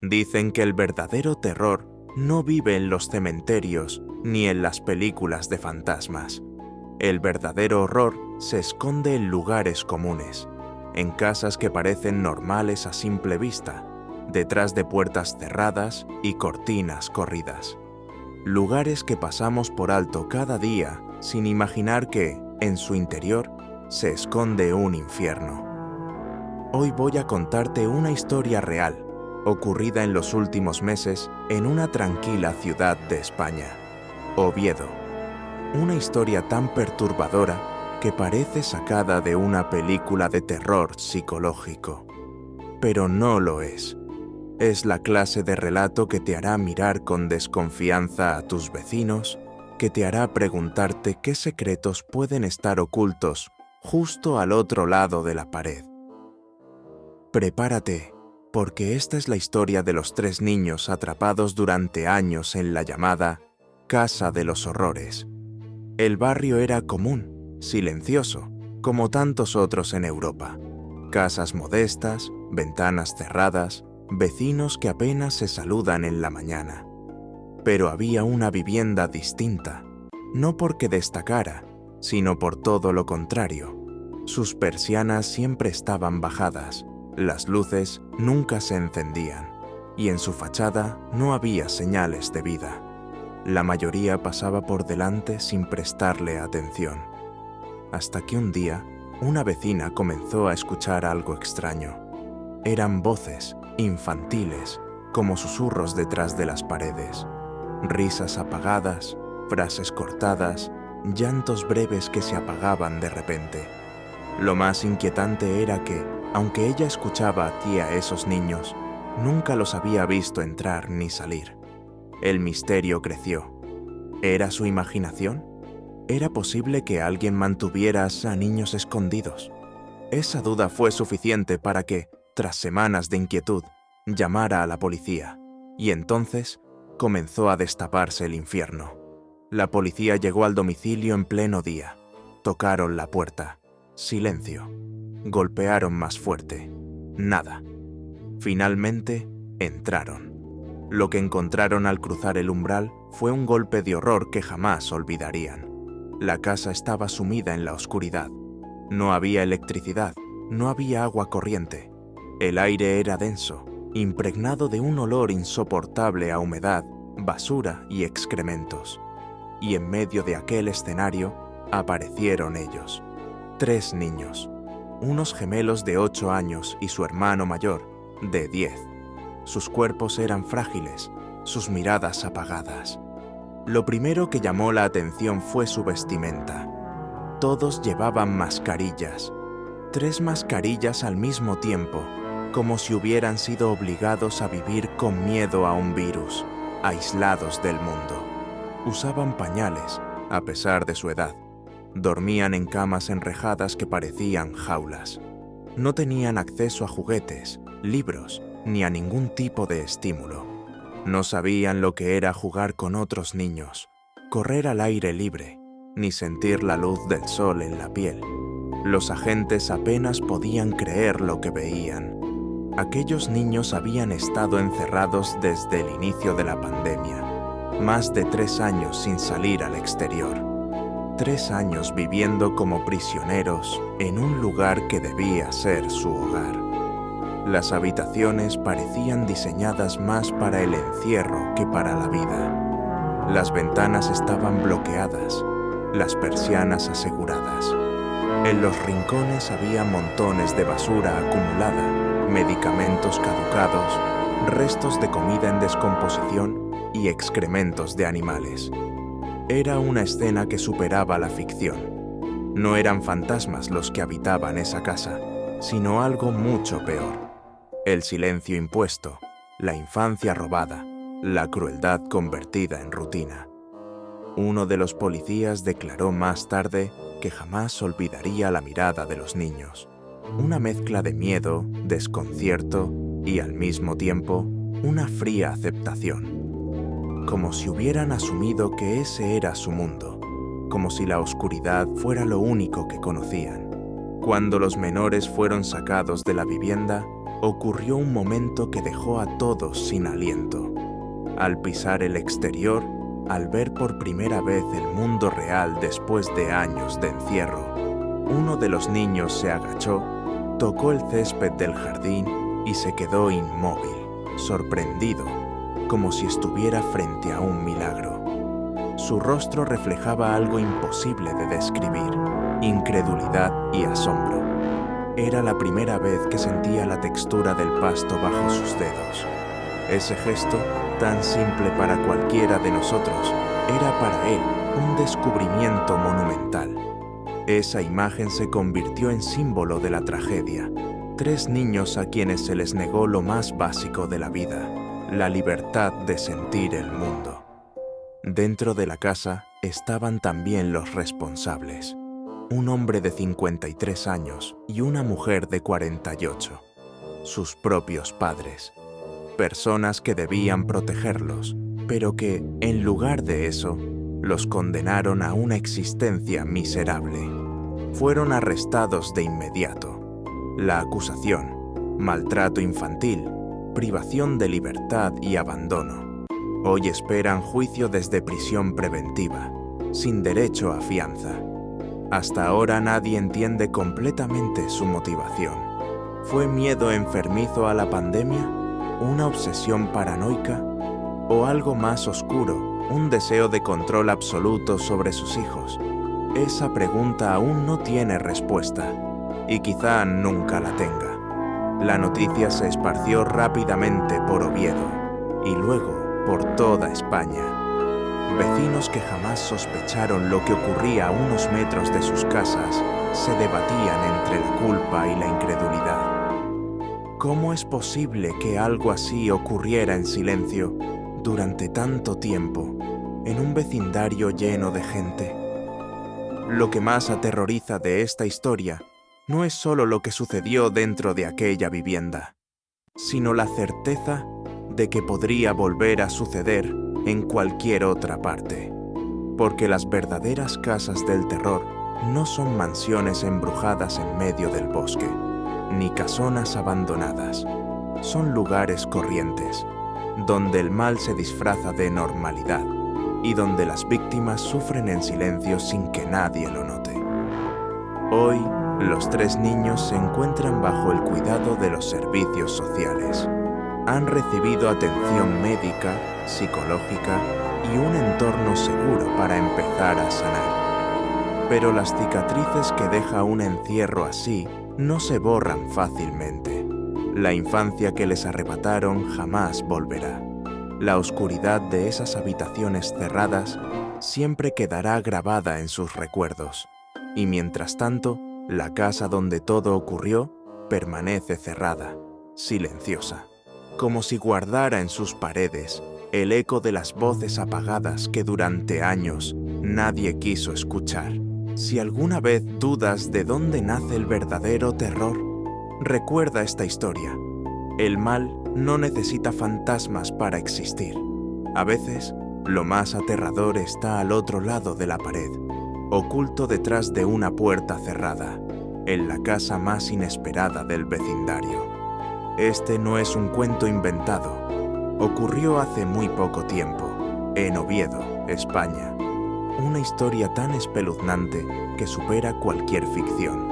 Dicen que el verdadero terror no vive en los cementerios ni en las películas de fantasmas. El verdadero horror se esconde en lugares comunes, en casas que parecen normales a simple vista, detrás de puertas cerradas y cortinas corridas. Lugares que pasamos por alto cada día sin imaginar que, en su interior, se esconde un infierno. Hoy voy a contarte una historia real, ocurrida en los últimos meses en una tranquila ciudad de España, Oviedo. Una historia tan perturbadora que parece sacada de una película de terror psicológico. Pero no lo es. Es la clase de relato que te hará mirar con desconfianza a tus vecinos, que te hará preguntarte qué secretos pueden estar ocultos justo al otro lado de la pared. Prepárate, porque esta es la historia de los 3 niños atrapados durante años en la llamada Casa de los Horrores. El barrio era común, silencioso, como tantos otros en Europa. Casas modestas, ventanas cerradas, vecinos que apenas se saludan en la mañana. Pero había una vivienda distinta, no porque destacara, sino por todo lo contrario. Sus persianas siempre estaban bajadas, las luces nunca se encendían, y en su fachada no había señales de vida. La mayoría pasaba por delante sin prestarle atención. Hasta que un día, una vecina comenzó a escuchar algo extraño. Eran voces infantiles, como susurros detrás de las paredes. Risas apagadas, frases cortadas, llantos breves que se apagaban de repente. Lo más inquietante era que, aunque ella escuchaba a esos niños, nunca los había visto entrar ni salir. El misterio creció. ¿Era su imaginación? ¿Era posible que alguien mantuviera a niños escondidos? Esa duda fue suficiente para que, tras semanas de inquietud, llamara a la policía, y entonces comenzó a destaparse el infierno. La policía llegó al domicilio en pleno día. Tocaron la puerta. Silencio. Golpearon más fuerte. Nada. Finalmente, entraron. Lo que encontraron al cruzar el umbral fue un golpe de horror que jamás olvidarían. La casa estaba sumida en la oscuridad. No había electricidad, no había agua corriente. El aire era denso, impregnado de un olor insoportable a humedad, basura y excrementos. Y en medio de aquel escenario aparecieron ellos. 3 niños, unos gemelos de 8 años y su hermano mayor, de 10. Sus cuerpos eran frágiles, sus miradas apagadas. Lo primero que llamó la atención fue su vestimenta. Todos llevaban mascarillas, 3 mascarillas al mismo tiempo, como si hubieran sido obligados a vivir con miedo a un virus, aislados del mundo. Usaban pañales, a pesar de su edad. Dormían en camas enrejadas que parecían jaulas. No tenían acceso a juguetes, libros, ni a ningún tipo de estímulo. No sabían lo que era jugar con otros niños, correr al aire libre, ni sentir la luz del sol en la piel. Los agentes apenas podían creer lo que veían. Aquellos niños habían estado encerrados desde el inicio de la pandemia, más de 3 años sin salir al exterior. 3 años viviendo como prisioneros en un lugar que debía ser su hogar. Las habitaciones parecían diseñadas más para el encierro que para la vida. Las ventanas estaban bloqueadas, las persianas aseguradas. En los rincones había montones de basura acumulada, medicamentos caducados, restos de comida en descomposición y excrementos de animales. Era una escena que superaba la ficción. No eran fantasmas los que habitaban esa casa, sino algo mucho peor. El silencio impuesto, la infancia robada, la crueldad convertida en rutina. Uno de los policías declaró más tarde que jamás olvidaría la mirada de los niños. Una mezcla de miedo, desconcierto y, al mismo tiempo, una fría aceptación. Como si hubieran asumido que ese era su mundo, como si la oscuridad fuera lo único que conocían. Cuando los menores fueron sacados de la vivienda, ocurrió un momento que dejó a todos sin aliento. Al pisar el exterior, al ver por primera vez el mundo real después de años de encierro, uno de los niños se agachó, tocó el césped del jardín y se quedó inmóvil, sorprendido, como si estuviera frente a un milagro. Su rostro reflejaba algo imposible de describir, incredulidad y asombro. Era la primera vez que sentía la textura del pasto bajo sus dedos. Ese gesto, tan simple para cualquiera de nosotros, era para él un descubrimiento monumental. Esa imagen se convirtió en símbolo de la tragedia. 3 niños a quienes se les negó lo más básico de la vida, la libertad de sentir el mundo. Dentro de la casa estaban también los responsables. Un hombre de 53 años y una mujer de 48. Sus propios padres. Personas que debían protegerlos, pero que, en lugar de eso, los condenaron a una existencia miserable. Fueron arrestados de inmediato. La acusación: maltrato infantil, privación de libertad y abandono. Hoy esperan juicio desde prisión preventiva, sin derecho a fianza. Hasta ahora nadie entiende completamente su motivación. ¿Fue miedo enfermizo a la pandemia? ¿Una obsesión paranoica? ¿O algo más oscuro, un deseo de control absoluto sobre sus hijos? Esa pregunta aún no tiene respuesta, y quizá nunca la tenga. La noticia se esparció rápidamente por Oviedo, y luego por toda España. Vecinos que jamás sospecharon lo que ocurría a unos metros de sus casas se debatían entre la culpa y la incredulidad. ¿Cómo es posible que algo así ocurriera en silencio durante tanto tiempo en un vecindario lleno de gente? Lo que más aterroriza de esta historia no es solo lo que sucedió dentro de aquella vivienda, sino la certeza de que podría volver a suceder en cualquier otra parte. Porque las verdaderas casas del terror no son mansiones embrujadas en medio del bosque, ni casonas abandonadas. Son lugares corrientes, donde el mal se disfraza de normalidad y donde las víctimas sufren en silencio sin que nadie lo note. Hoy, los 3 niños se encuentran bajo el cuidado de los servicios sociales. Han recibido atención médica, psicológica y un entorno seguro para empezar a sanar. Pero las cicatrices que deja un encierro así no se borran fácilmente. La infancia que les arrebataron jamás volverá. La oscuridad de esas habitaciones cerradas siempre quedará grabada en sus recuerdos. Y mientras tanto, la casa donde todo ocurrió permanece cerrada, silenciosa, como si guardara en sus paredes el eco de las voces apagadas que durante años nadie quiso escuchar. Si alguna vez dudas de dónde nace el verdadero terror, recuerda esta historia. El mal no necesita fantasmas para existir. A veces, lo más aterrador está al otro lado de la pared, oculto detrás de una puerta cerrada, en la casa más inesperada del vecindario. Este no es un cuento inventado. Ocurrió hace muy poco tiempo, en Oviedo, España. Una historia tan espeluznante que supera cualquier ficción.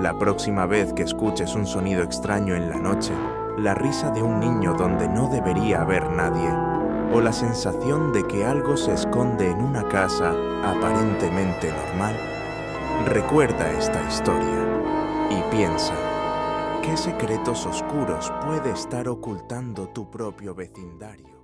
La próxima vez que escuches un sonido extraño en la noche, la risa de un niño donde no debería haber nadie, o la sensación de que algo se esconde en una casa aparentemente normal, recuerda esta historia y piensa: ¿qué secretos oscuros puede estar ocultando tu propio vecindario?